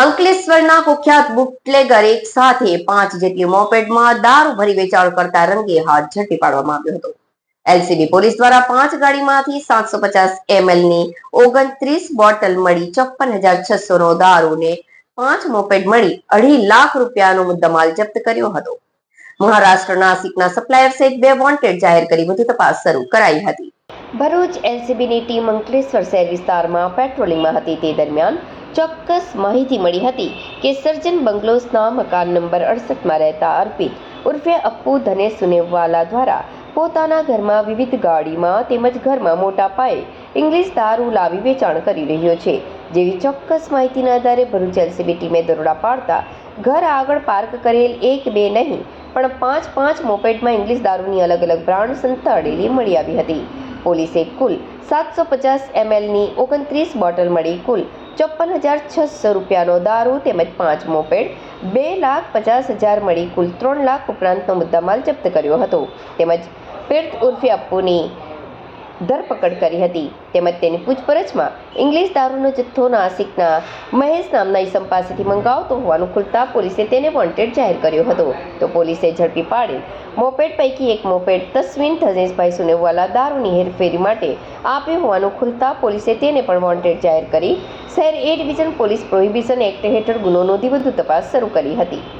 અંકલેશ્વરના કુખ્યાત બુટલેગર એક સાથે 5 જેટલી મોપેડમાં દારૂ ભરી વેચાણ કરતા રંગે હાથ ઝડપી પાડવામાં આવ્યો હતો. એલસીબી પોલીસ દ્વારા 5 ગાડીમાંથી 750 ml ની 29 બોટલ મળી 54,600 નો દારૂ ને 5 મોપેડ મળી 2.5 લાખ રૂપિયાનો મુદ્દામાલ જપ્ત કર્યો હતો. મહારાષ્ટ્ર નાસિકના સપ્લાયર સહિત 2 વોન્ટેડ જાહેર કરી વધુ તપાસ શરૂ કરાઈ હતી. ભરૂચ એલસીબીની ટીમ અંકલેશ્વર શહેર વિસ્તારમાં પેટ્રોલિંગમાં હતી. તે દરમિયાન ચોક્કસ માહિતી મળી હતી કે સર્જન બંગલોઝના મકાન નંબર 68માં રહેતા અર્પિત ઉર્ફે અપ્પુ ધનેશ સુનેવાલા દ્વારા પોતાના ઘરમાં વિવિધ ગાડીમાં તેમજ ઘરમાં મોટા પાયે ઇંગ્લિશ દારૂ લાવી વેચાણ કરી રહ્યો છે. જેવી ચોક્કસ માહિતીના આધારે ભરૂચ એલસીબી ટીમે દરોડા પાડતા ઘર આગળ પાર્ક કરેલ 1-2 નહીં પણ 5 મોપેડમાં ઇંગ્લિશ દારૂની અલગ અલગ બ્રાન્ડ સંતાડેલી મળી આવી હતી. પોલીસે કુલ 750 ml ની 29 બોટલ મળી કુલ 54,600 રૂપિયાનો દારૂ તેમજ 5 મોપેડ 2,50,000 મળી કુલ 3 લાખ ઉપરાંતનો મુદ્દામાલ જપ્ત કર્યો હતો. તેમજ પીડિત ઉર્ફે અપ્પુની ધરપકડ કરી હતી. તેમજ તેની પૂછપરછમાં ઇંગ્લિશ દારૂનો જથ્થો નાસિકના મહેશ નામના ઈસમ પાસેથી મંગાવતો હોવાનું ખુલતા પોલીસે તેને વોન્ટેડ જાહેર કર્યો હતો. તો પોલીસે ઝડપી પાડી મોપેડ પૈકી એક મોપેડ તસ્વીન ધનેશભાઈ સુનેવાલા દારૂની હેરફેરી માટે આપ્યો હોવાનું ખુલતા પોલીસે તેને પણ વોન્ટેડ જાહેર કરી શહેર એ ડિવિઝન પોલીસ પ્રોહિબિશન એક્ટ હેઠળ ગુનો નોંધી વધુ તપાસ શરૂ કરી હતી.